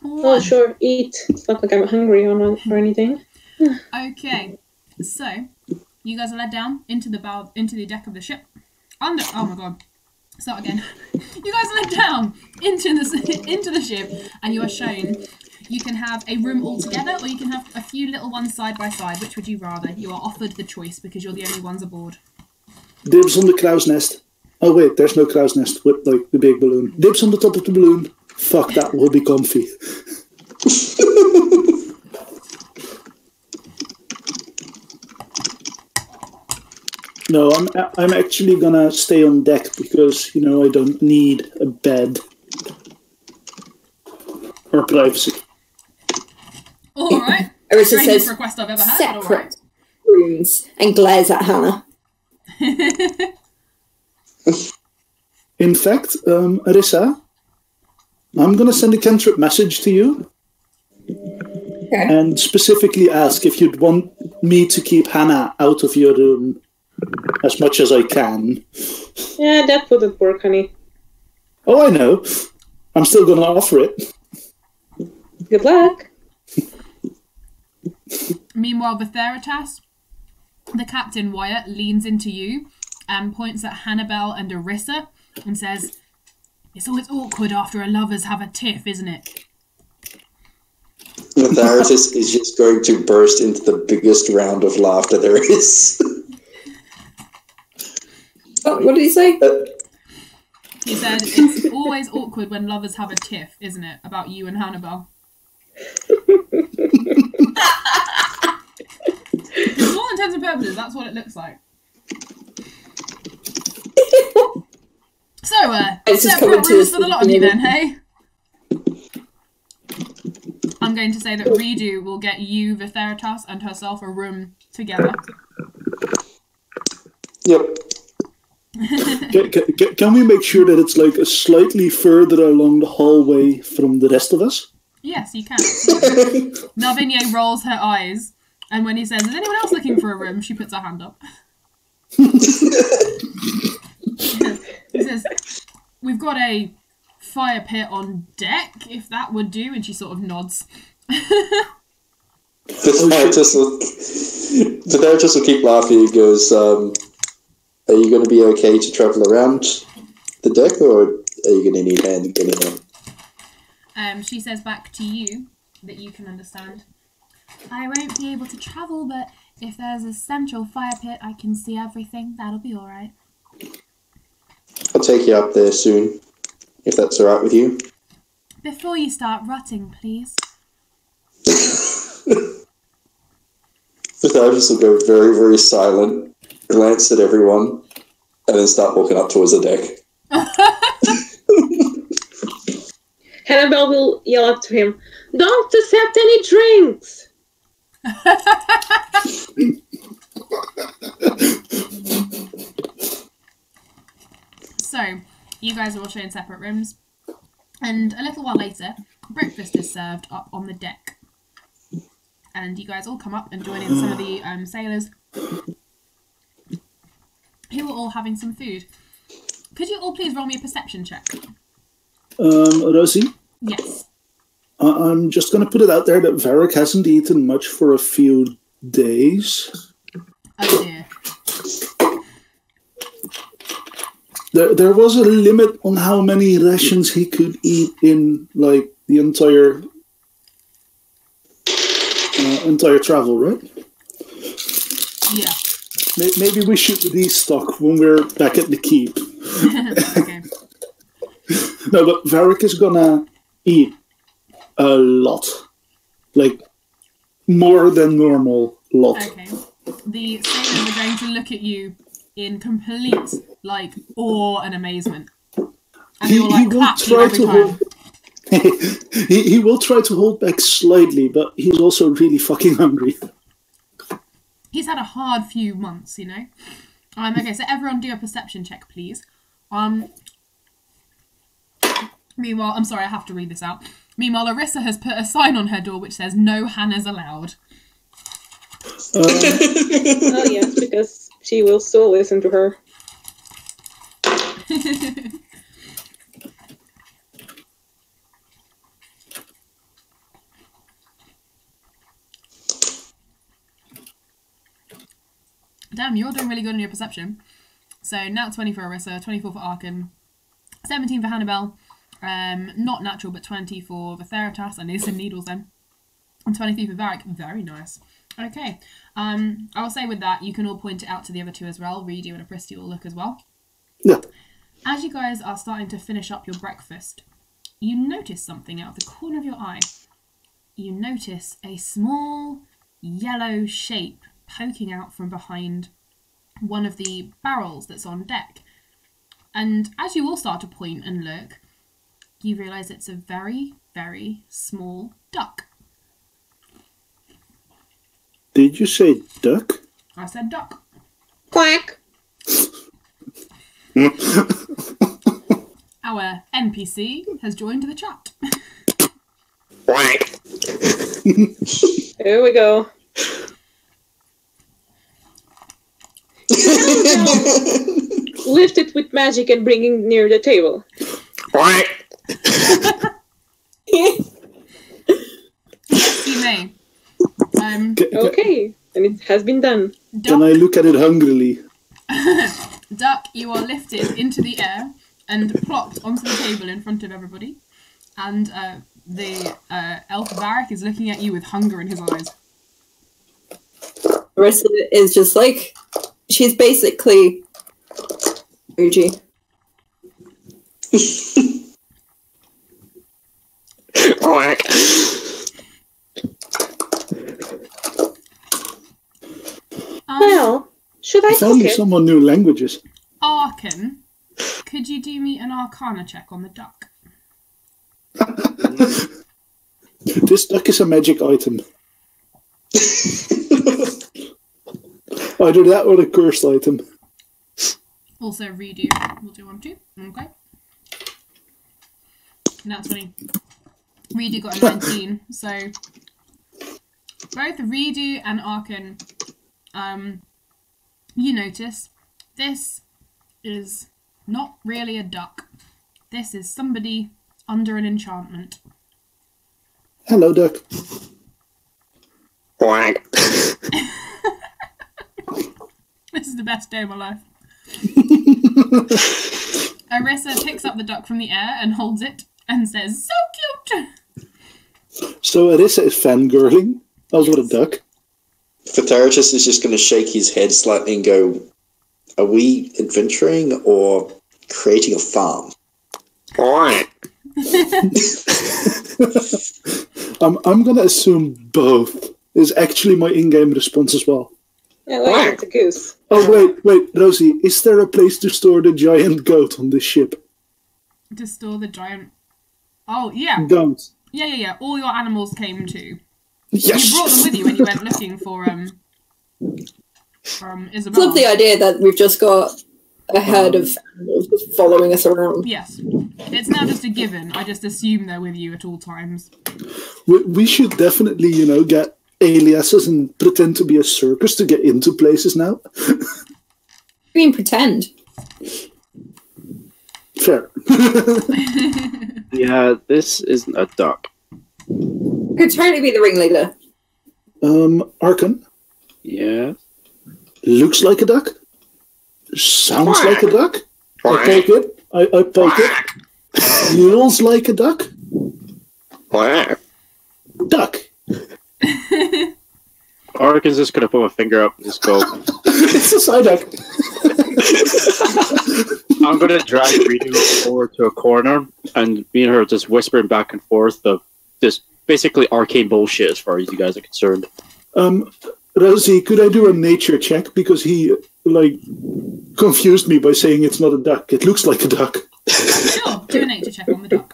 Oh, sure, eat. It's not like I'm hungry or anything. Okay, so you guys are led down into the deck of the ship. Oh my god. Start again. You guys are led down into the ship, and you are shown you can have a room all together, or you can have a few little ones side by side. Which would you rather? You are offered the choice because you're the only ones aboard. Dibs on the crow's nest. Oh wait, there's no crow's nest with like the big balloon. Dibs on the top of the balloon. Fuck, that will be comfy. No, I'm actually gonna stay on deck because, you know, I don't need a bed or privacy. All right. Arissa says request I've ever had, separate rooms and glares at Hannah. In fact, Arissa, I'm gonna send a cantrip message to you. Okay. And specifically ask if you'd want me to keep Hannah out of your room as much as I can. Yeah, that wouldn't work, honey. Oh, I know. I'm still going to offer it. Good luck. Meanwhile, Vitheritas, the captain Wyatt, leans into you and points at Hannibal and Arissa and says, "It's always awkward after a lovers have a tiff, isn't it?" Vitheritas is just going to burst into the biggest round of laughter there is. What did he say? He said, "It's always awkward when lovers have a tiff, isn't it? About you and Hannibal." For all intents and purposes, that's what it looks like. So, separate rooms for the lot of you then, hey? I'm going to say that Redo will get you, Vitheritas, and herself a room together. Yep. Can we make sure that it's like slightly further along the hallway from the rest of us? Yes, you can. Navinia rolls her eyes, and when he says, "Is anyone else looking for a room?" she puts her hand up. He says, "We've got a fire pit on deck, if that would do," and she sort of nods. Vitheritas will keep laughing and goes, "Are you going to be okay to travel around the deck, or are you going to need hand getting in?" She says back to you that you can understand. "I won't be able to travel, but if there's a central fire pit, I can see everything. That'll be all right." I'll take you up there soon, if that's all right with you. "Before you start rutting, please." Vitheritas will go very, very silent, glance at everyone, and then start walking up towards the deck. Hannibal will yell up to him, "Don't accept any drinks!" So, you guys are all shown separate rooms, and a little while later, breakfast is served up on the deck. And you guys all come up and join in some of the sailors who are all having some food. Could you all please roll me a perception check? Rosie? Yes. I'm just going to put it out there that Varric hasn't eaten much for a few days. Oh dear. There was a limit on how many rations he could eat in, like, the entire travel, right? Yeah. Maybe we should restock when we're back at the keep. Okay. No, but Varric is gonna eat a lot. Like, more than normal lot. Okay. The sailors are going to look at you in complete, like, awe and amazement. And they will, like, clap you every time. He will try to hold back slightly, but he's also really fucking hungry. He's had a hard few months, you know. Okay, so everyone do a perception check, please. Meanwhile, I'm sorry, I have to read this out. Meanwhile, Arissa has put a sign on her door which says, "No Hannahs allowed." Oh yes, because she will still listen to her. Damn, you're doing really good on your perception. So now 20 for Arissa, 24 for Arkan, 17 for Hannibal, not natural but 20 for Vitheritas, I need some needles then, and 23 for Varric. Very nice. Okay, I'll say with that, you can all point it out to the other two as well. Redo and Apristi will look as well. Yeah. As you guys are starting to finish up your breakfast, you notice something out of the corner of your eye. You notice a small yellow shape poking out from behind one of the barrels that's on deck. And as you all start to point and look, you realise it's a very, very small duck. Did you say duck? I said duck. Quack. Our NPC has joined the chat. Here we go. Lift it with magic and bring it near the table. You may. Okay, and it has been done. Can I look at it hungrily? Duck, you are lifted into the air and plopped onto the table in front of everybody. And the elf Varric is looking at you with hunger in his eyes. Arissa is just like, she's basically Fuji. Well, should I If cook only it? someone knew languages. Arkan, could you do me an Arcana check on the duck? This duck is a magic item. Either that or a cursed item. Also redo. We'll do 1, 2. Okay. Now 20. Redo got a 19. So both Redo and Arkan, you notice this is not really a duck. This is somebody under an enchantment. Hello, duck. This is the best day of my life. Arissa picks up the duck from the air and holds it and says, "So cute!" So Arissa is fangirling over the duck. Vitheritas is just going to shake his head slightly and go, "Are we adventuring or creating a farm?" I'm gonna assume both is actually my in-game response as well. I like the goose. Oh wait, Rosie, is there a place to store the giant goat on this ship? To store the giant... Oh, yeah. Goat. Yeah. All your animals came too. Yes! You brought them with you when you went looking for I Isabella. love the idea that we've just got a herd of animals just following us around. Yes. It's now just a given. I just assume they're with you at all times. We should definitely, get aliases and pretend to be a circus to get into places now. You mean pretend? Fair. Yeah, this isn't a duck. Could totally be the ringleader. Arkan, Yeah. looks like a duck. Sounds like a duck. I poke it. I poke it. Feels like a duck. Duck. Arkan's just gonna put my finger up and just go. It's a side duck. I'm gonna drag Redo forward to a corner, and me and her just whispering back and forth of this basically arcane bullshit as far as you guys are concerned. Rosie, could I do a nature check? Because he, confused me by saying it's not a duck. It looks like a duck. Sure, do a nature check on the duck.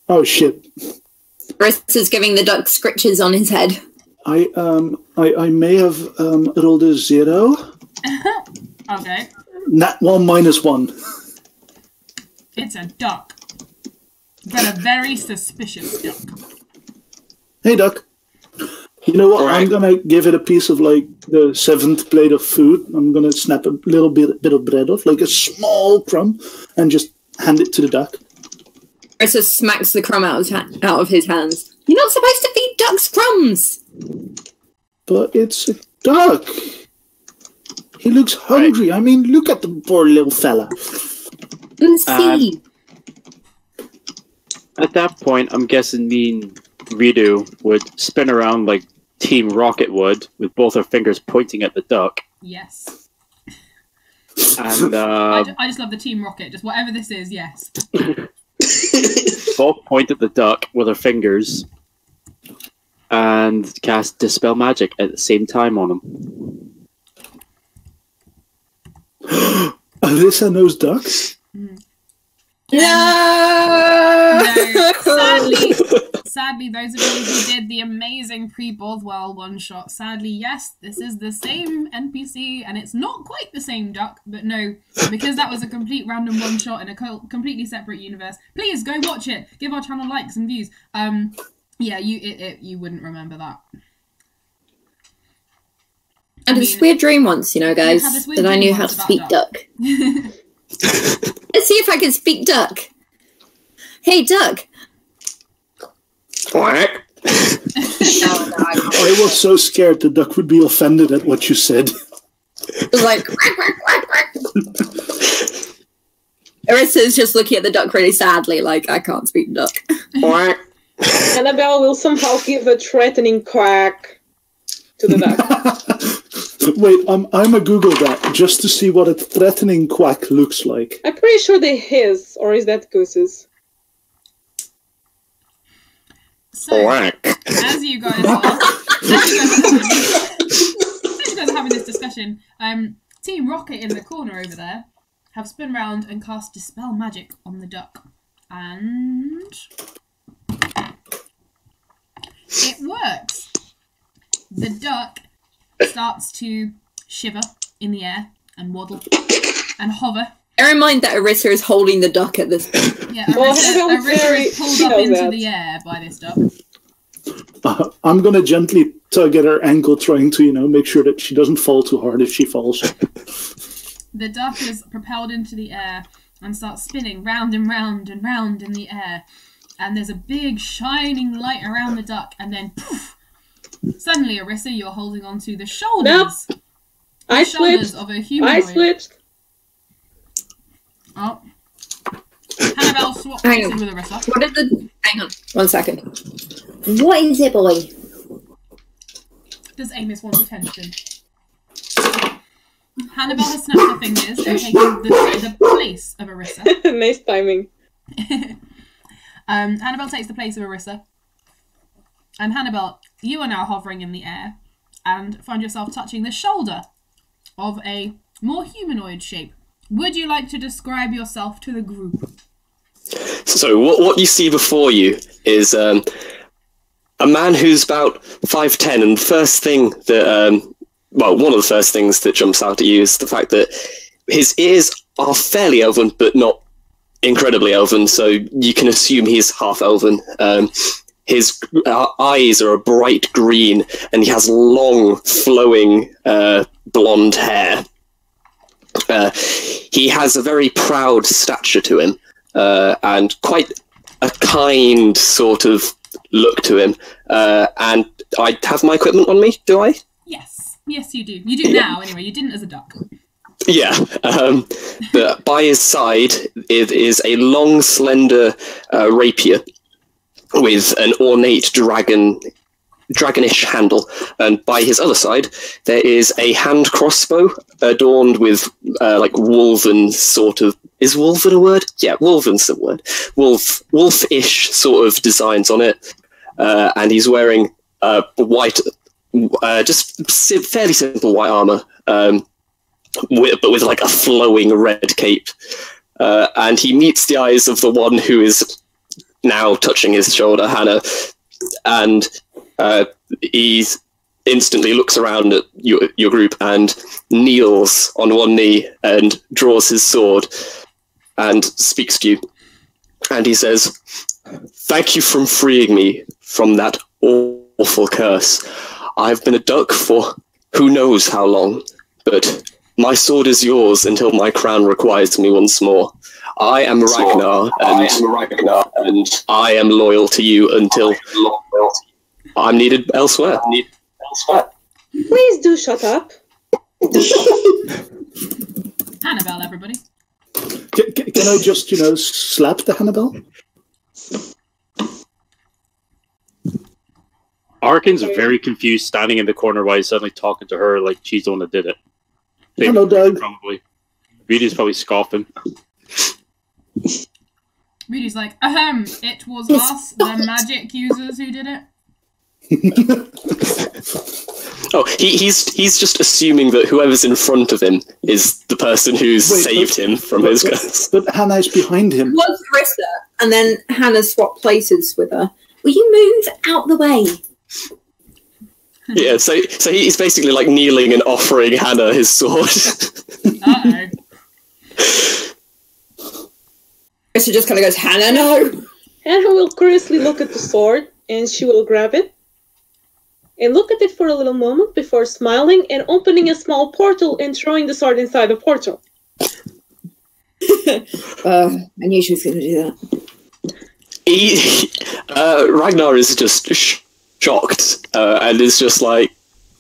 Oh, shit. Arissa's giving the duck scritches on his head. I may have rolled a 0. Okay. Nat 1 minus 1. It's a duck. But a very suspicious duck. Hey, duck. You know what? I'm gonna give it a piece of the 7th plate of food. I'm gonna snap a little bit of bread off, like a small crumb, and just hand it to the duck. Arissa smacks the crumb out of his hands. You're not supposed to feed ducks crumbs! But it's a Duck! He looks hungry. Right. I mean, look at the poor little fella. Let's see. At that point, I'm guessing me and Ridu would spin around like Team Rocket would, with both our fingers pointing at the duck. Yes. And I just love the Team Rocket. Just whatever this is, yes. Both point at the duck with our fingers and cast Dispel Magic at the same time on him. Alyssa knows ducks? No! Sadly, those of you who did the amazing pre-Bothwell one-shot, sadly, yes, this is the same NPC, and it's not quite the same duck, but no, because that was a complete random one-shot in a completely separate universe. Please, go watch it! Give our channel likes and views. Yeah, you wouldn't remember that. I had this weird dream once, you know, guys, that I knew how to speak duck. Let's see if I can speak duck. Hey, duck. Quack. I was so scared the duck would be offended at what you said. It was like, quack, quack, quack, quack. Arissa's just looking at the duck really sadly, like, I can't speak duck. Quack. Annabelle will somehow give a threatening quack to the duck. Wait, I'm a Google that just to see what a threatening quack looks like. I'm pretty sure they're his, or is that Goose's? So, as you guys are having this discussion, Team Rocket in the corner over there have spun round and cast Dispel Magic on the duck. And it works. The duck starts to shiver in the air and waddle and hover. Bear in mind that Arissa is holding the duck at this point. Yeah, Arissa is pulled up into the air by this duck. I'm going to gently tug at her ankle, trying to, make sure that she doesn't fall too hard if she falls. The duck is propelled into the air and starts spinning round and round and round in the air. And there's a big shining light around the duck, and then poof! Suddenly, Arissa, you're holding onto the shoulders. Nope. I switched. Of a humanoid. I switched. Oh. Annabelle swapped places with Arissa. What is the... Hang on. 1 second. What is it, boy? Does Amos want attention? Hannibal has snapped her fingers and taken the place of Arissa. Nice timing. Hannibal takes the place of Arissa. And Hannibal, you are now hovering in the air and find yourself touching the shoulder of a more humanoid shape. Would you like to describe yourself to the group? So what you see before you is a man who's about 5'10", and the first thing that, one of the first things that jumps out at you is the fact that his ears are fairly elven, but not incredibly elven, so you can assume he's half elven. His eyes are a bright green, and he has long, flowing blonde hair. He has a very proud stature to him, and quite a kind sort of look to him. And I have my equipment on me, do I? Yes, you do. You do now, anyway. You didn't as a duck. Yeah, but by his side it is a long, slender rapier with an ornate dragonish handle, and by his other side there is a hand crossbow adorned with like woven sort of... Is woven a word? Yeah, woven's the word. Wolf-ish sort of designs on it, and he's wearing white, just fairly simple white armor, but with like a flowing red cape, and he meets the eyes of the one who is now touching his shoulder, Hannah, and he instantly looks around at your group and kneels on one knee and draws his sword and speaks to you. And he says, "Thank you for freeing me from that awful curse. I've been a duck for who knows how long, but my sword is yours until my crown requires me once more. I am Ragnar, and I am loyal to you until I'm needed elsewhere." Please do shut up. Annabelle, everybody. Can I just, slap the Hannibal? Arkin's very confused, standing in the corner while he's suddenly talking to her like she's the one that did it. Hello, Doug. Probably. Rudy's probably scoffing. Rudy's like, it was us, the magic users, who did it. Oh, he's just assuming that whoever's in front of him is the person who's saved him from his curse. But Hannah's behind him. It was Carissa, and then Hannah swapped places with her. Will you move out the way? Yeah, so he's basically like kneeling and offering Hannah his sword. Uh-oh. Carissa just kind of goes, Hannah, no! Hannah will curiously look at the sword, and she will grab it, and look at it for a little moment before smiling and opening a small portal and throwing the sword inside the portal. I knew she was going to do that. Ragnar is just shocked and is just like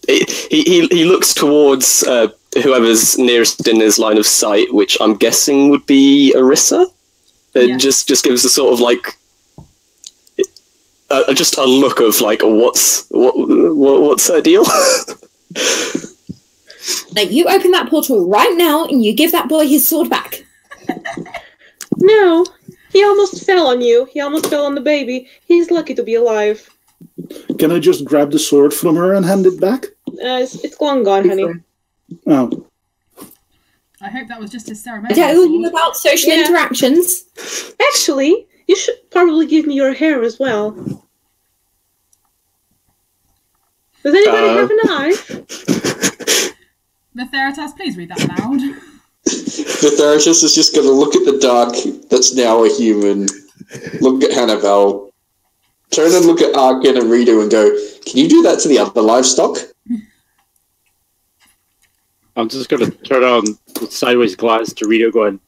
he looks towards whoever's nearest in his line of sight, which I'm guessing would be Arissa. It just gives a sort of like just a look of like what's her deal. Now you open that portal right now and you give that boy his sword back. No, he almost fell on you. He almost fell on the baby. He's lucky to be alive. Can I just grab the sword from her and hand it back? It's long gone, honey. Oh. I hope that was just his I ceremony. tell you about social interactions. Actually, you should probably give me your hair as well. Does anybody have a knife? The Theratas, please read that aloud. The Theratas is just going to look at the dark that's now a human, look at Hannibal, turn and look at Arkin and Rido and go, can you do that to the other livestock? I'm just going to turn on with sideways glance to Rido going,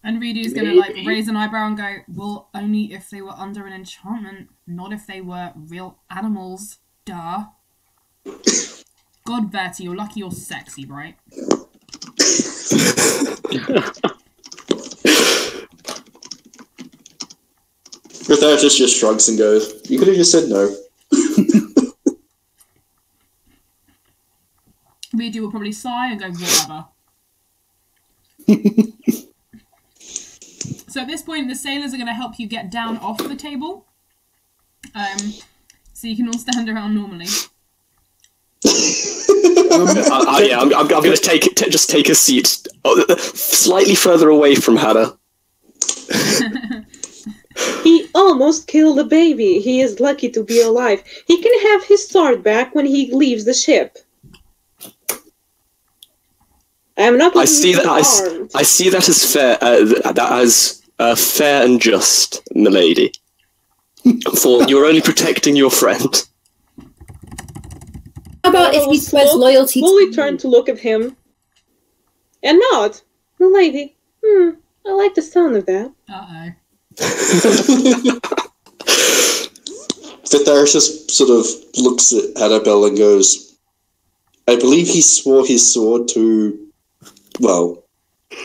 And Rido's going to like raise an eyebrow and go, well, only if they were under an enchantment, not if they were real animals. Duh. God, Bertie, you're lucky you're sexy, right? The Theratas just shrugs and goes, you could have just said no. Rido will probably sigh and go, whatever. So at this point, the sailors are going to help you get down off the table. So you can all stand around normally. I'm going to just take a seat slightly further away from Hannah. He almost killed the baby. He is lucky to be alive. He can have his sword back when he leaves the ship. I'm not. I see that as fair. Fair and just, milady. For you're only protecting your friend. How about if he swears loyalty to slowly you? turn to look at him and nod. Milady, I like the sound of that. Uh-oh. The Theratas sort of looks at Annabelle and goes, I believe he swore his sword to, well,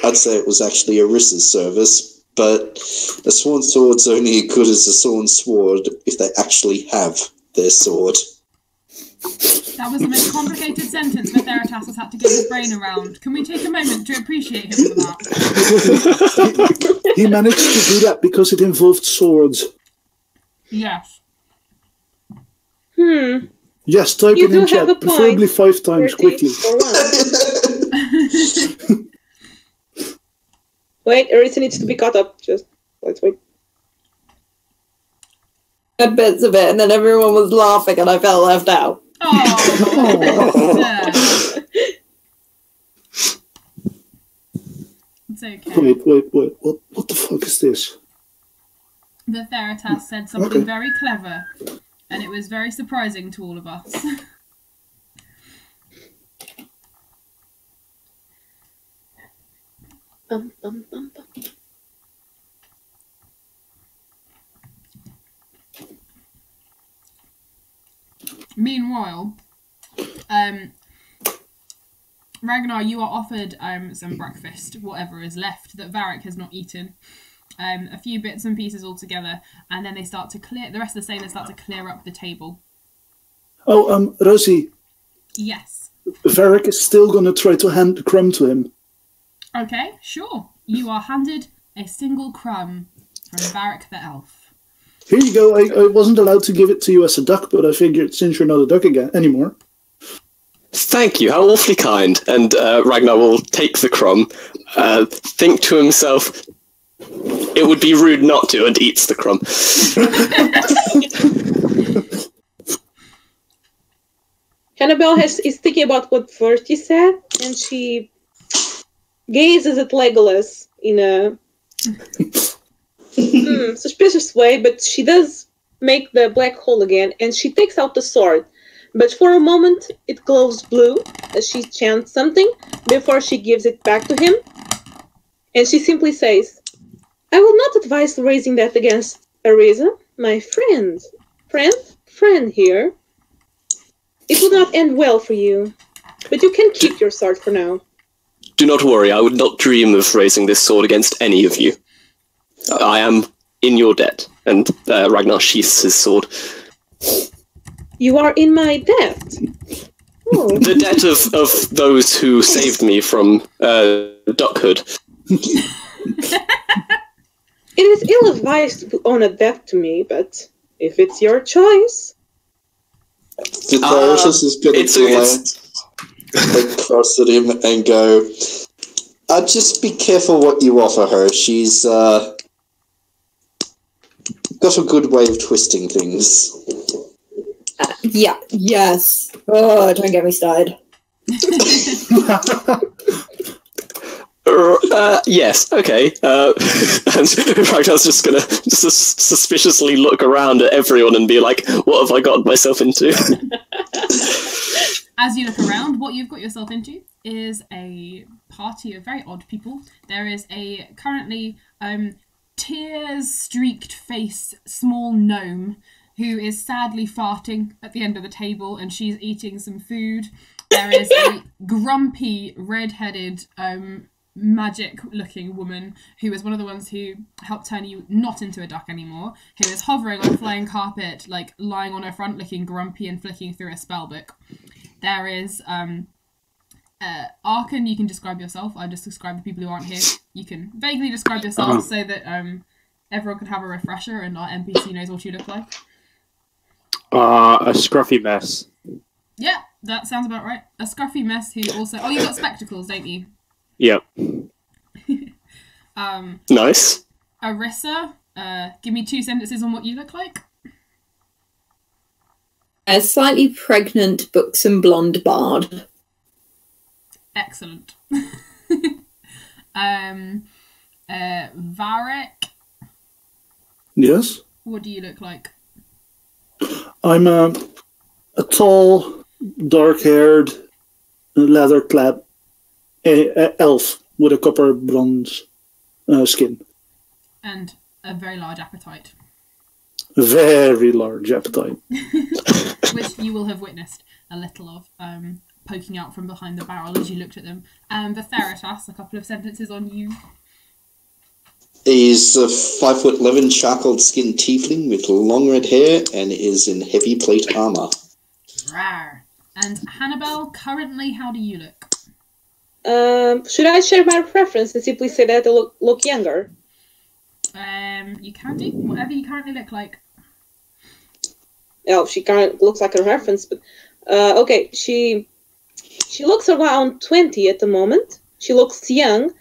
I'd say it was actually Arissa's service, but a sworn sword's only as good as a sworn sword if they actually have their sword. That was the most complicated sentence that Theratas has had to get his brain around. Can we take a moment to appreciate him for that? He managed to do that because it involved swords. Yes. Yes, type You it do in have chat, a point. preferably 5 times 30 quickly. or one. Wait, Arisa needs to be caught up. Just let's wait. Had bits of it, and then everyone was laughing, and I felt left out. Oh, yeah. It's okay. Wait. What the fuck is this? The Theratas said something very clever, and it was very surprising to all of us. Bum, bum, bum, bum. Meanwhile, Ragnar, you are offered some breakfast, whatever is left that Varric has not eaten. A few bits and pieces all together, and then they start to clear. The rest of the sailors start to clear up the table. Oh, Rosie. Yes. Varric is still going to try to hand the crumb to him. Okay, sure. You are handed a single crumb from Varric the elf. Here you go. I wasn't allowed to give it to you as a duck, but I figured since you're not a duck anymore. Thank you, how awfully kind. And Ragnar will take the crumb, think to himself, it would be rude not to, and eats the crumb. Hannibal is thinking about what Verti said, and she gazes at Legolas in a suspicious way, but she does make the black hole again, and she takes out the sword. But for a moment, it glows blue as she chants something before she gives it back to him. And she simply says, I will not advise raising that against Ariza, my friend. Friend here. It will not end well for you, but you can keep your sword for now. Do not worry, I would not dream of raising this sword against any of you. I am in your debt. And Ragnar sheaths his sword. You are in my debt. Oh. The debt of those who saved me from duckhood. It is ill-advised to own a debt to me, but if it's your choice... Vitharius is going to glance across at him and go, just be careful what you offer her. She's got a good way of twisting things. Yes. Oh, don't get me started. Yes, okay. And Ragnar's just gonna suspiciously look around at everyone and be like, what have I got myself into? As you look around, what you've got yourself into is a party of very odd people. There is a currently tears-streaked face small gnome who is sadly farting at the end of the table, and she's eating some food. There is a grumpy, red-headed, magic-looking woman who is one of the ones who helped turn you not into a duck anymore, who is hovering on a flying carpet, like lying on her front, looking grumpy and flicking through a spellbook. There is Arkan. You can describe yourself. I just describe the people who aren't here. You can vaguely describe yourself so that everyone can have a refresher and our NPC knows what you look like. A scruffy mess. Yeah, that sounds about right. A scruffy mess who also... Oh, you've got spectacles, don't you? Yep. Nice. Arissa, give me 2 sentences on what you look like. A slightly pregnant, buxom blonde bard. Excellent. Varric. Yes? What do you look like? I'm a tall, dark-haired, leather-clad elf with a copper bronze skin. And a very large appetite. Very large appetite. Which you will have witnessed a little of, poking out from behind the barrel as you looked at them. Vitharitas, a couple of sentences on you. He's a 5'11" charcoal skinned tiefling with long red hair and is in heavy plate armor. Rawr. And Hannibal, currently, how do you look? Should I share my preference and simply say that I look younger? You can do whatever you currently look like. Oh, she kind of looks like a reference, but okay. She looks around 20 at the moment. She looks young,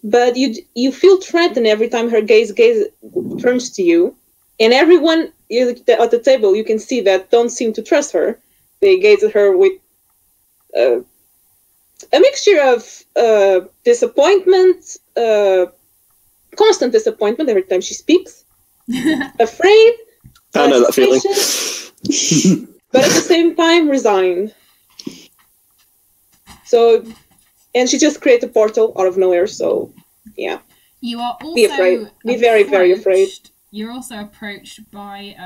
but you feel threatened every time her gaze turns to you, and everyone at the table you can see that don't seem to trust her. They gaze at her with a mixture of disappointment, constant disappointment every time she speaks, afraid, I know that feeling. but at the same time resigned. So, and she just created a portal out of nowhere, so yeah. You are also be afraid. Be very, very afraid. You're also approached by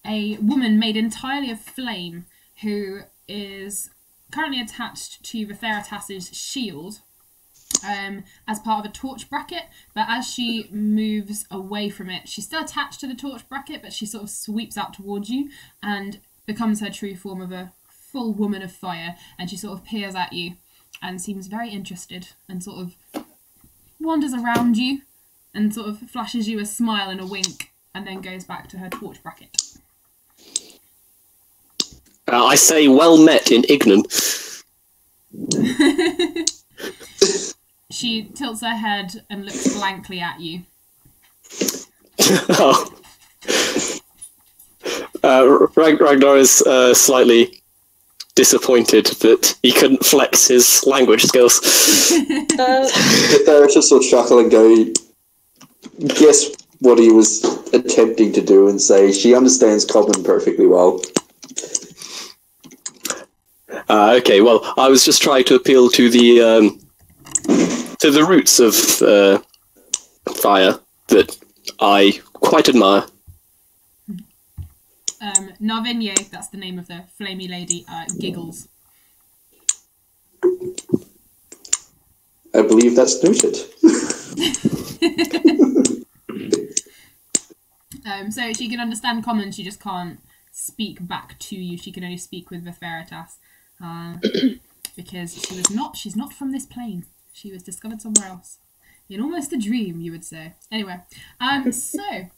a woman made entirely of flame who is currently attached to Vitheritas's shield as part of a torch bracket, but as she moves away from it, she's still attached to the torch bracket, but she sort of sweeps out towards you and becomes her true form of a full woman of fire, and she sort of peers at you and seems very interested and sort of wanders around you and sort of flashes you a smile and a wink and then goes back to her torch bracket. I say well met in Ignan. She tilts her head and looks blankly at you. Oh. Ragnar is slightly disappointed that he couldn't flex his language skills. Therapist will chuckle and go, guess what he was attempting to do, and say she understands common perfectly well. Okay, well, I was just trying to appeal to the roots of fire that I quite admire. Narvinye, that's the name of the flamey lady, giggles. I believe that's noted. So she can understand common, she just can't speak back to you. She can only speak with Vitheritas. Because she's not from this plane. She was discovered somewhere else. In almost a dream, you would say. Anyway, so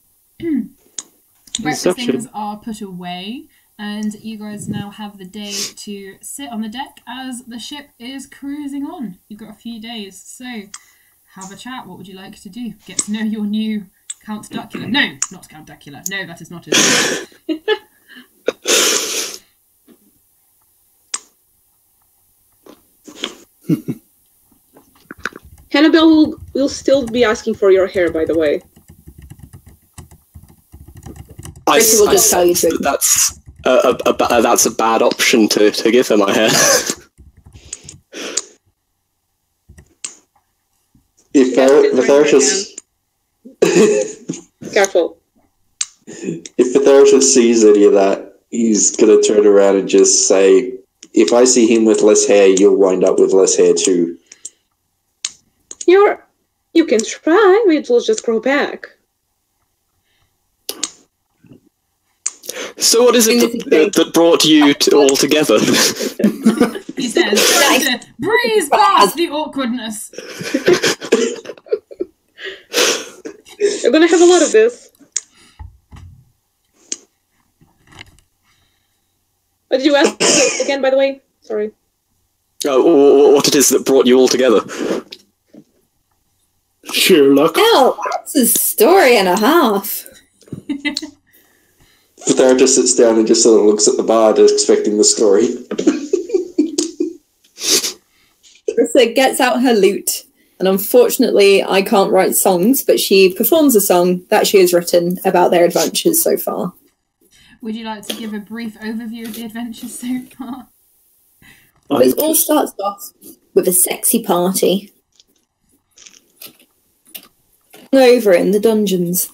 breakfast things are put away, and you guys now have the day to sit on the deck as the ship is cruising on. You've got a few days, so have a chat. What would you like to do? Get to know your new Count Duckula. No, not Count Duckula. No, that is not his name. Hannibal will still be asking for your hair, by the way. Chrissy will just tell you to. That's a bad option to give her my hair. If Vitheritas... Careful. If Vitheritas sees any of that, he's going to turn around and just say, if I see him with less hair, you'll wind up with less hair too. You can try, it will just grow back. So what is it that brought you all together? He says, trying to breeze past the awkwardness. You're gonna have a lot of this. What did you ask again, by the way? Sorry. What it is that brought you all together? Sheer luck. Hell, that's a story and a half. Vitheritas sits down and just sort of looks at the bard, expecting the story. Marissa gets out her lute, and unfortunately I can't write songs, but she performs a song that she has written about their adventures so far. Would you like to give a brief overview of the adventures so far? It all starts off with a sexy party over in the dungeons.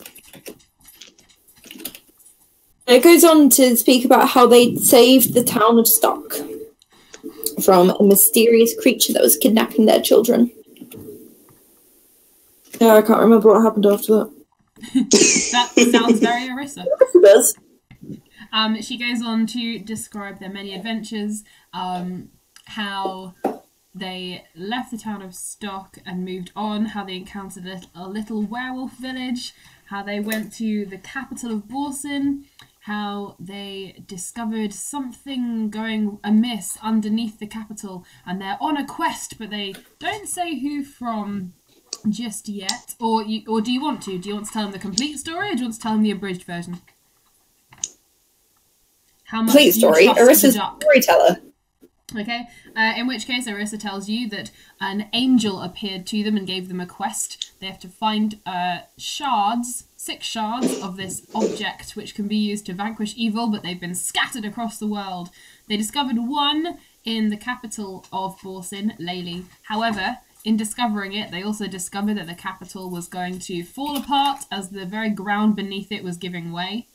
It goes on to speak about how they saved the town of Stock from a mysterious creature that was kidnapping their children. Yeah, I can't remember what happened after that. That sounds very Arissa. It does. She goes on to describe their many adventures, how they left the town of Stock and moved on, how they encountered a little werewolf village, how they went to the capital of Borsin, how they discovered something going amiss underneath the capital, and they're on a quest, but they don't say who from just yet. Or do you want to? Do you want to tell them the complete story, or do you want to tell them the abridged version? How much complete story. Arissa's storyteller. Okay, in which case Arissa tells you that an angel appeared to them and gave them a quest. They have to find 6 shards of this object which can be used to vanquish evil, but they've been scattered across the world. They discovered one in the capital of Borsin, Leyli. However, in discovering it, they also discovered that the capital was going to fall apart as the very ground beneath it was giving way.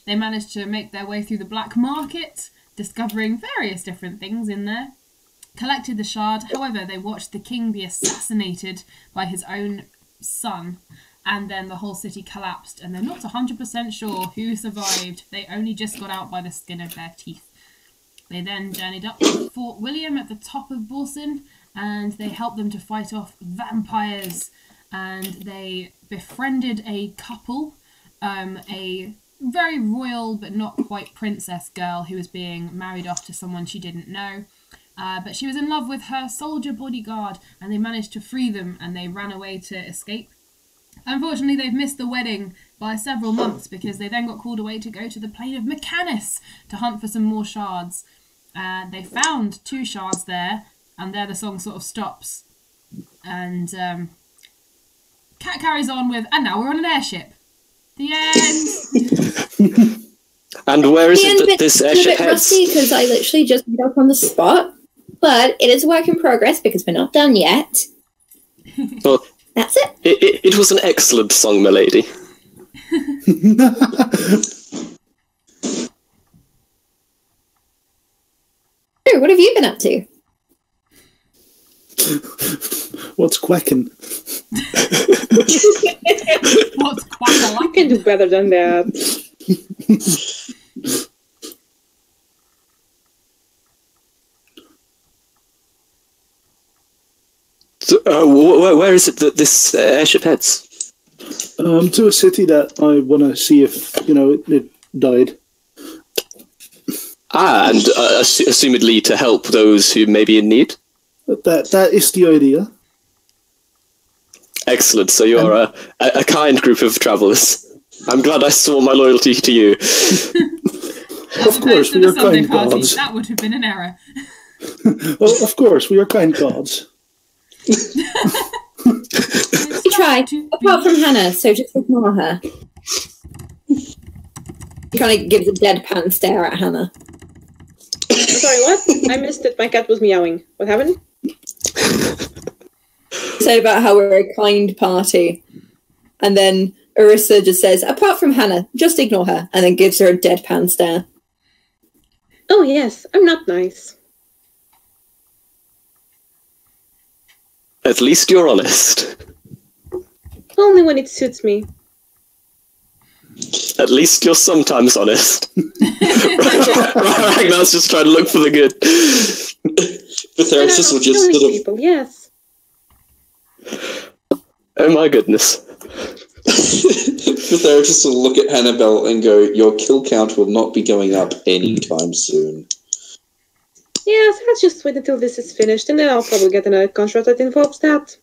They managed to make their way through the black market, discovering various different things in there. Collected the shard. However, they watched the king be assassinated by his own son, and then the whole city collapsed, and they're not 100% sure who survived. They only just got out by the skin of their teeth. They then journeyed up to Fort William at the top of Borson, and they helped them to fight off vampires, and they befriended a couple, a very royal but not quite princess girl who was being married off to someone she didn't know. But she was in love with her soldier bodyguard, and they managed to free them, and they ran away to escape. Unfortunately, they've missed the wedding by several months because they then got called away to go to the Plain of Mechanus to hunt for some more shards. They found 2 shards there, and there the song sort of stops. And Cat carries on with, and now we're on an airship. The end! And where is it that this airship heads? Rusty because I literally just made up on the spot, but it is a work in progress because we're not done yet. Well, that's it. It was an excellent song, my lady. What have you been up to? What's quacking? What's quack-a-lack? You can do better than that. So, where is it that this airship heads? To a city that I want to see if, it died. Ah, and assumedly to help those who may be in need? That is the idea. Excellent. So you're a kind group of travellers. I'm glad I swore my loyalty to you. Of course, we are kind gods. That would have been an error. Well, of course, we are kind gods. We tried, apart from Hannah, so just ignore her. He kind of gives a deadpan stare at Hannah. Sorry, what? I missed it. My cat was meowing. What happened? Said about how we're a kind party. And then Arissa just says, apart from Hannah, just ignore her, and then gives her a deadpan stare. Oh, yes. I'm not nice. At least you're honest. Only when it suits me. At least you're sometimes honest. Ragnar's just trying to look for the good. The therapist will just sort of... people, yes. Oh my goodness. The therapist will look at Hannibal and go, your kill count will not be going up anytime soon. Yes, let's just wait until this is finished, and then I'll probably get another contract that involves that.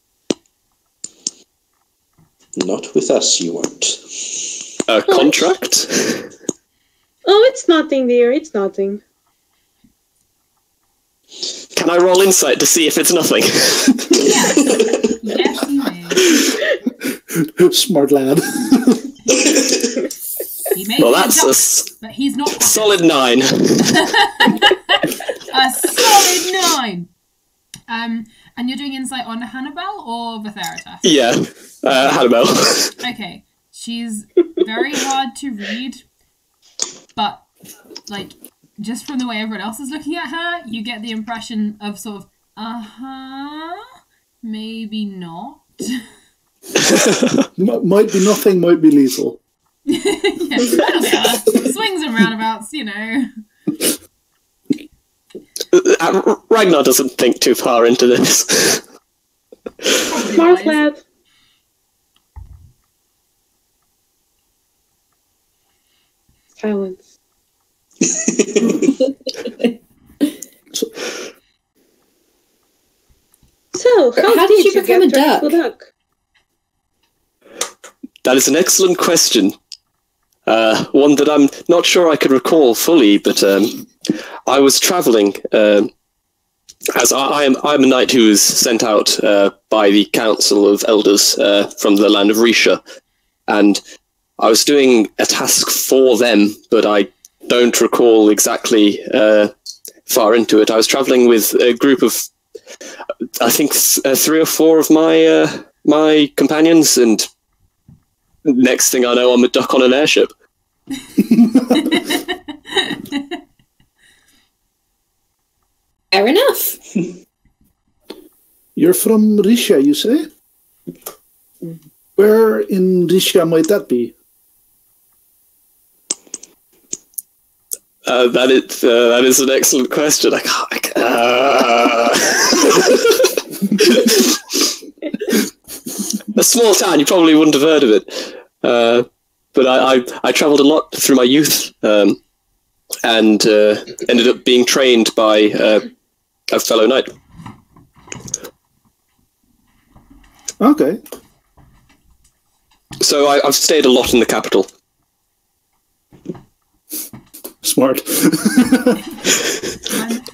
Not with us, you won't. A contract? Oh, it's nothing, dear. It's nothing. Can I roll insight to see if it's nothing? Yes. Yes, you may. Smart lad. He may Well, be that's a but he's not solid 9. A solid 9. And you're doing insight on Hannibal or Vatheritas? Yeah, Hannibal. Okay, she's very hard to read, but like just from the way everyone else is looking at her, you get the impression of sort of maybe not. Might be nothing, might be lethal. Yes, swings and roundabouts, you know. Ragnar doesn't think too far into this. Smart lad. Silence. So, how did you become a duck? That is an excellent question. One that I'm not sure I could recall fully, but I was travelling, as I'm a knight who was sent out by the Council of Elders from the land of Risha, and I was doing a task for them, but I don't recall exactly far into it. I was travelling with a group of, I think, 3 or 4 of my companions, and next thing I know, I'm a duck on an airship. Fair enough. You're from Risha, you say? Where in Risha might that be? That is an excellent question. I can't. A small town. You probably wouldn't have heard of it, but I travelled a lot through my youth, and ended up being trained by a fellow knight. Okay. So I've stayed a lot in the capital. Smart.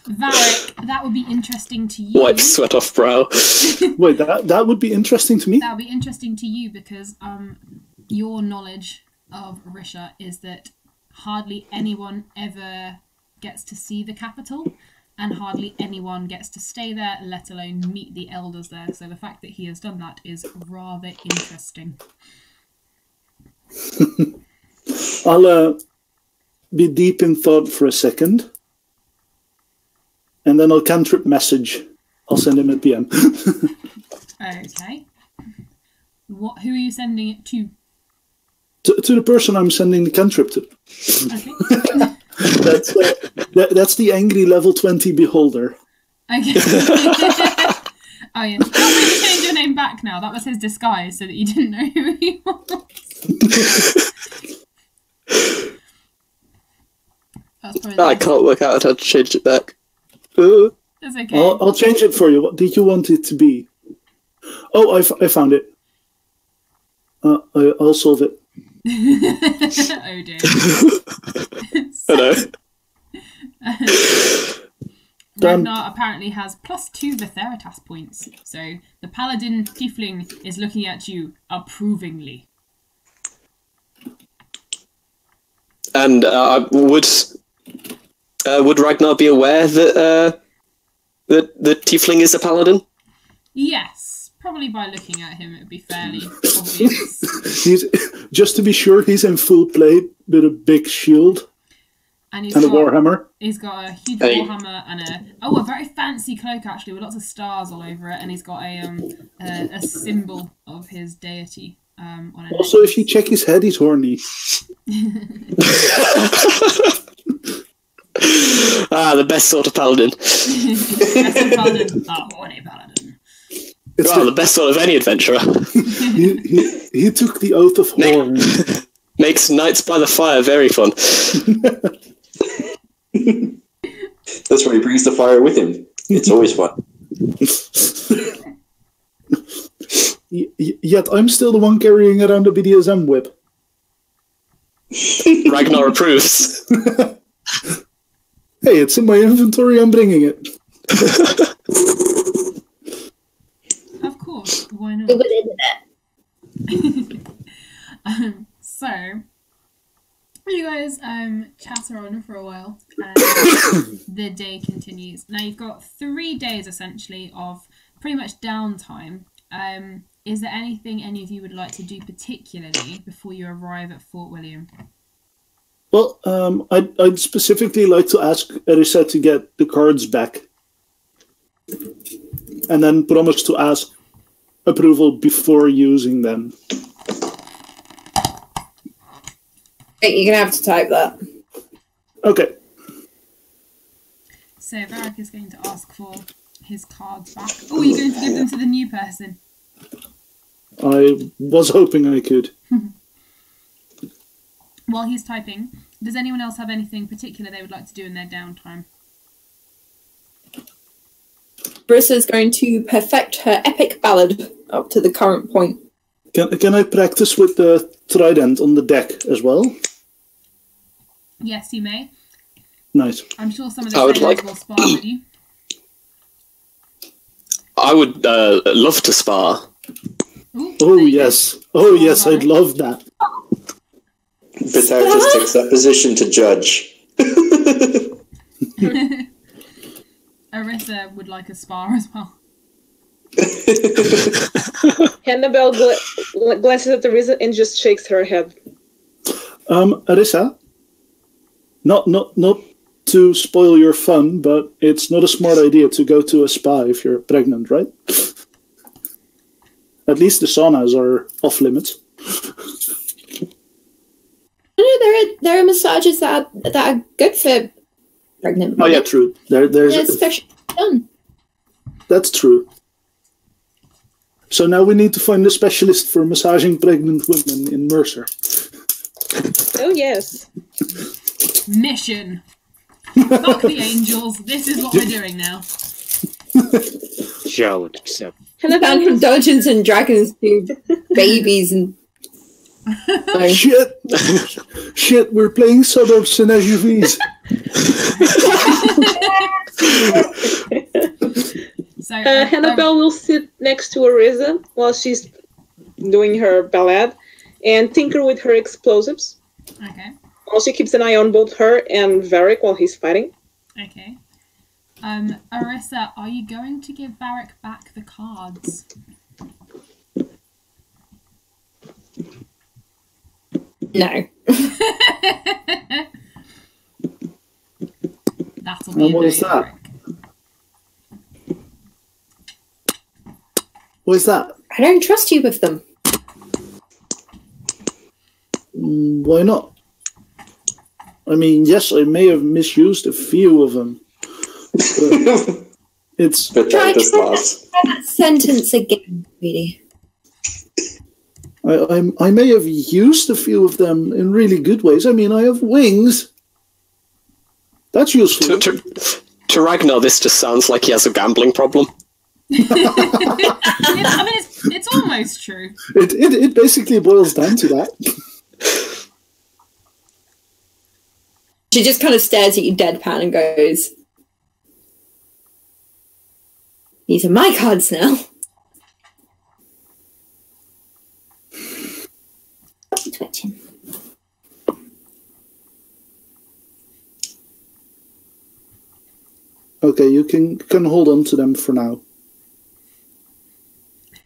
Varric, that would be interesting to you. Wipe sweat off brow. Wait, that would be interesting to me? That would be interesting to you because your knowledge of Risha is that hardly anyone ever gets to see the capital, and hardly anyone gets to stay there, let alone meet the elders there. So the fact that he has done that is rather interesting. I'll be deep in thought for a second, and then I'll cantrip message. I'll send him a PM. Okay. Who are you sending it to? To the person I'm sending the cantrip to. Okay. That's the angry level 20 beholder. Okay. Oh yeah. Feel free to change your name back now. That was his disguise, so that you didn't know who he was. I can't work out how to change it back. That's okay. I'll change it for you. What did you want it to be? Oh, I found it. I'll solve it. Oh dear. Hello. Ragnar apparently has +2 Vitheritas points, so the Paladin Tiefling is looking at you approvingly. And would Ragnar be aware that the Tiefling is a Paladin? Yes, probably by looking at him it would be fairly obvious. Just to be sure, he's in full plate with a big shield and a warhammer. He's got a huge warhammer and a very fancy cloak actually with lots of stars all over it, and he's got a symbol of his deity on it. Also, if you check his head, he's horny. The best sort of paladin. Best sort of paladin. Oh, horny paladin. The best sort of any adventurer. he took the oath of horn. Makes nights by the fire very fun. That's why he brings the fire with him. It's always fun. Yet I'm still the one carrying around the BDSM whip. Ragnar approves. Hey, it's in my inventory, I'm bringing it. Of course, why not? So, you guys chatter on for a while, and the day continues. Now you've got 3 days essentially of pretty much downtime. Is there anything any of you would like to do particularly before you arrive at Fort William? Well, I'd specifically like to ask Erisa to get the cards back. And then promise to ask approval before using them. You're going to have to type that. Okay. So Varric is going to ask for his cards back. Oh, you're going to give them to the new person? I was hoping I could. While he's typing, does anyone else have anything particular they would like to do in their downtime? Brissa's going to perfect her epic ballad up to the current point. Can I practice with the trident on the deck as well? Yes, you may. Nice. I'm sure some of the sailors will spar with you. I would love to spar. Ooh, oh, yes. Oh, yes, I'd love that. Vitheritas takes that position to judge. Arissa would like a spar as well. Hannibal glances at Arissa and just shakes her head. Arissa, not to spoil your fun, but it's not a smart idea to go to a spa if you're pregnant, right? At least the saunas are off limits. No, there are massages that are good for pregnant women. Oh yeah, true. There's especially done. That's true. So now we need to find a specialist for massaging pregnant women in Mercer. Oh yes. Mission. Fuck the angels. This is what we're doing now. Challenge accept. And from Dungeons and Dragons to babies and... Shit, we're playing suburbs and SUVs. So, Hannibal will sit next to Ariza while she's doing her ballad and tinker with her explosives. Okay. Also keeps an eye on both her and Varric while he's fighting. Okay. Arissa, are you going to give Varric back the cards? No. That'll be what is that? What is that? I don't trust you with them. Why not? I mean, yes, I may have misused a few of them. It's try that sentence again, really. I may have used a few of them in really good ways. I mean, I have wings. That's useful. To Ragnar, this just sounds like he has a gambling problem. It's almost true. It basically boils down to that. She just kind of stares at you deadpan and goes, "These are my cards now." Twitching. Okay, you can hold on to them for now.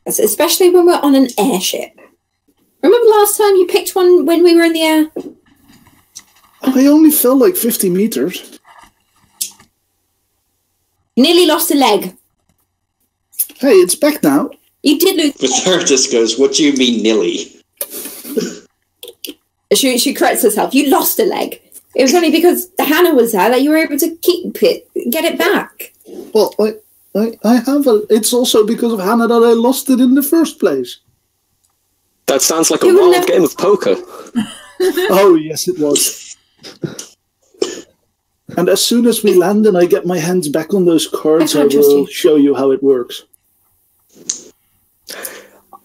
Especially when we're on an airship. Remember last time you picked one when we were in the air? I only fell like 50 meters. Nearly lost a leg. Hey, it's back now. You did lose. Vithartus goes, "What do you mean, Nilly?" She corrects herself. You lost a leg. It was only because Hannah was there that you were able to keep it, get it back. Well, I have a... It's also because of Hannah that I lost it in the first place. That sounds like a wild game of poker. Oh, yes, it was. And as soon as we land and I get my hands back on those cards, I will show you how it works.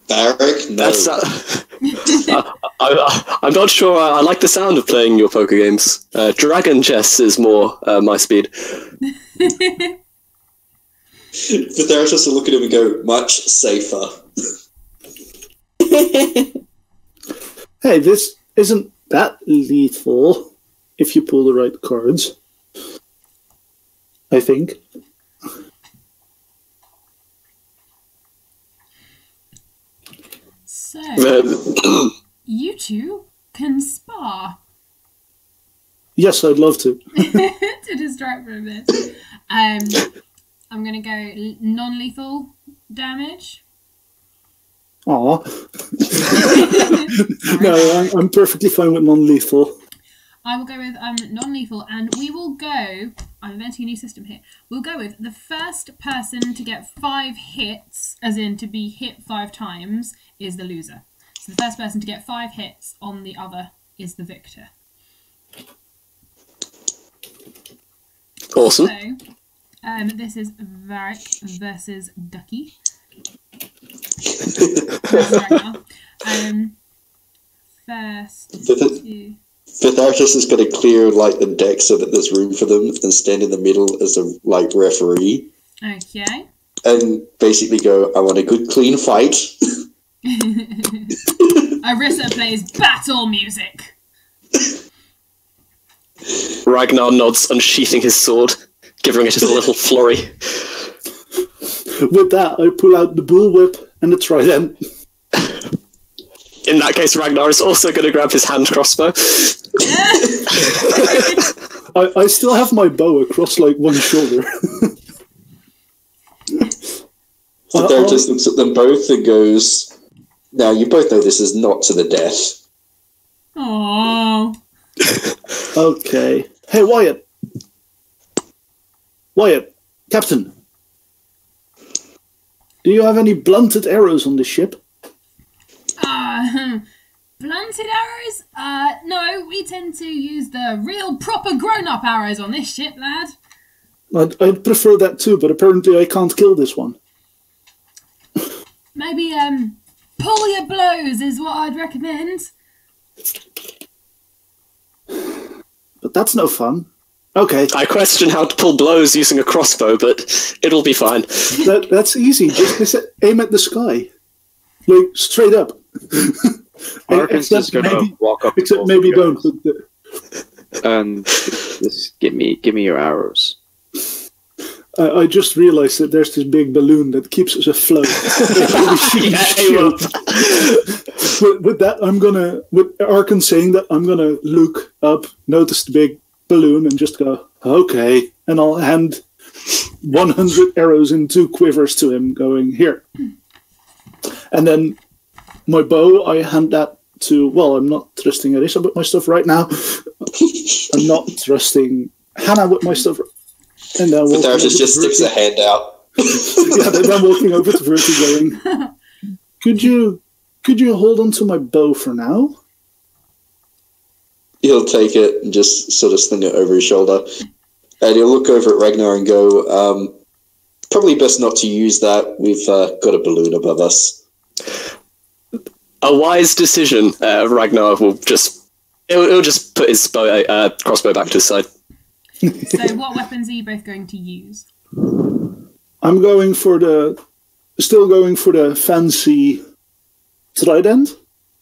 Varric, no. I'm not sure I like the sound of playing your poker games. Dragon chess is more my speed. Vithartus will look at him and go, "Much safer." Hey, this isn't that lethal if you pull the right cards. I think. So, you two can spar. Yes, I'd love to. To distract for a bit. I'm going to go non-lethal damage. Aw. No, I'm perfectly fine with non-lethal. I will go with non-lethal, and we will go... I'm inventing a new system here. We'll go with the first person to get 5 hits, as in to be hit 5 times, is the loser. So the first person to get 5 hits on the other is the victor. Awesome. So, this is Varric versus Ducky. First to... Vithartus is going to clear like the deck so that there's room for them and stand in the middle as a like referee. Okay. And basically go, "I want a good clean fight." Arissa plays battle music. Ragnar nods, unsheathing his sword, giving it a little flurry. With that, I pull out the bullwhip and the trident. In that case, Ragnar is also going to grab his hand crossbow. I still have my bow across like one shoulder. So Derek just looks at them both and goes, "Now you both know this is not to the death." Oh. Okay. Hey, Wyatt. Wyatt, Captain. Do you have any blunted arrows on the ship? Blunted arrows? No, we tend to use the real proper grown-up arrows on this ship, lad. I'd prefer that too, but apparently I can't kill this one. Maybe, pull your blows is what I'd recommend. But that's no fun. Okay. I question how to pull blows using a crossbow, but it'll be fine. That's easy. Just aim at the sky. Like, straight up. Arkin's just gonna walk up. Except maybe don't. And just give me your arrows. I just realized that there's this big balloon that keeps us afloat. With that, with Arkin saying that, I'm gonna look up, notice the big balloon, and just go, okay. And I'll hand 100 arrows in 2 quivers to him, going, here. And then my bow, I hand that to, well, I'm not trusting Arissa with my stuff right now. I'm not trusting Hannah with my stuff. And then just sticks a hand out. Yeah, then walking over to Verti going, could you hold on to my bow for now? He'll take it and just sort of sling it over his shoulder. And he'll look over at Ragnar and go, probably best not to use that. We've got a balloon above us. A wise decision. Ragnar will just... He'll just put his crossbow back to his side. So what weapons are you both going to use? I'm still going for the fancy trident.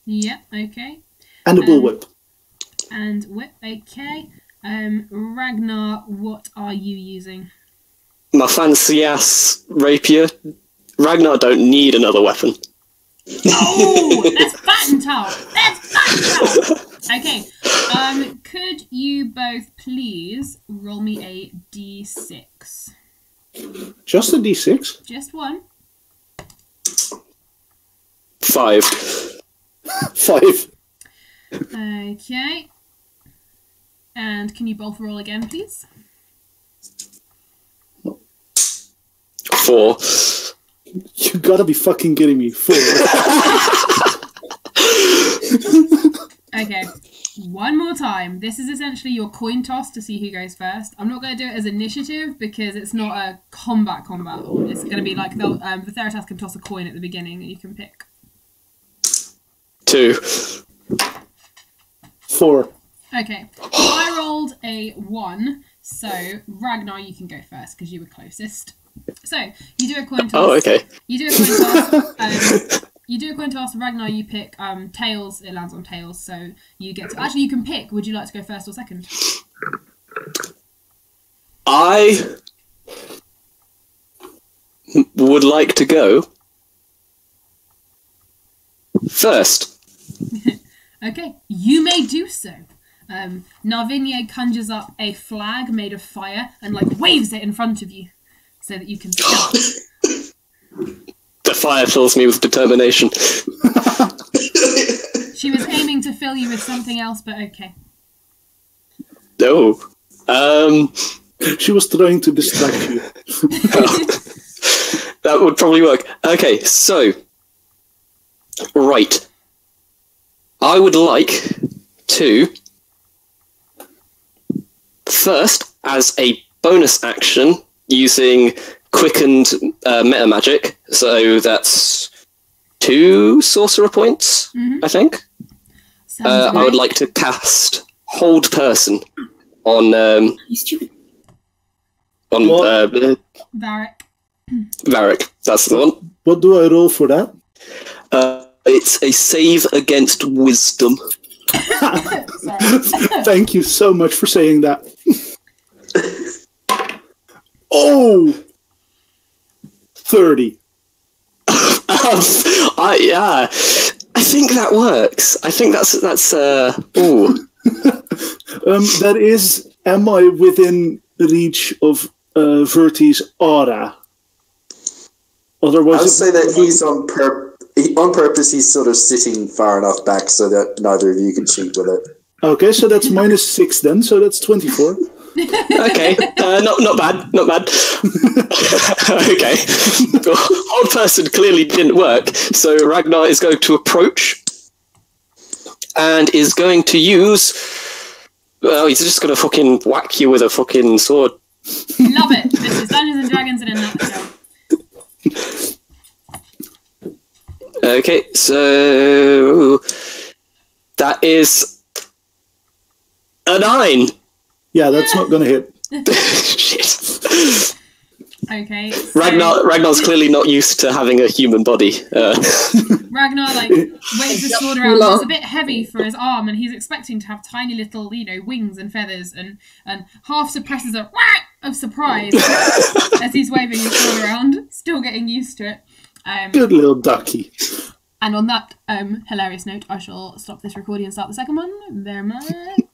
Yep, okay. And the bullwhip. And whip, okay. Ragnar, what are you using? My fancy-ass rapier. Ragnar don't need another weapon. Oh, that's fattened up. That's fattened up. Okay. Could you both please roll me a d6? Just a d6? Just one. 5. 5. Okay. And can you both roll again, please? 4. You gotta be fucking kidding me. 4. Okay. One more time. This is essentially your coin toss to see who goes first. I'm not going to do it as initiative because it's not a combat. It's going to be like the Theratas can toss a coin at the beginning that you can pick. 2. 4. Okay. I rolled a 1, so Ragnar, you can go first because you were closest. So you do a coin toss. Oh, okay. You do a coin toss. You do a coin toss. Ragnar, you pick tails. It lands on tails, so you get to... Actually, you can pick. Would you like to go first or second? I would like to go first. Okay, you may do so. Narvinier conjures up a flag made of fire and waves it in front of you so that you can start. The fire fills me with determination. She was aiming to fill you with something else, but okay. No. She was trying to distract you. That would probably work. Okay, so... Right. I would like to... First, as a bonus action, using quickened meta magic, so that's 2 sorcerer points, I think. I would like to cast Hold Person on Varric. Varric. That's the one. What do I roll for that? It's a save against wisdom. Thank you so much for saying that. Oh! 30. Yeah. I think that works. I think that's ooh. That is, am I within reach of Verti's aura? Otherwise, I'll say that he's on purpose. He's sort of sitting far enough back so that neither of you can cheat with it. Okay, so that's -6 then. So that's 24. Okay, not bad. Okay, odd person clearly didn't work. So Ragnar is going to approach and is going to use. Well, he's just going to fucking whack you with a fucking sword. Love it. This is Dungeons and Dragons in a nutshell. Okay, so that is a 9. Yeah, that's not going to hit. Shit. Okay. So Ragnar's clearly not used to having a human body. Ragnar waves his sword around. It's a bit heavy for his arm, and he's expecting to have tiny little, wings and feathers, and half suppresses a whack of surprise as he's waving his sword around, still getting used to it. Good little ducky. And on that hilarious note, I shall stop this recording and start the second one. Bear in mind.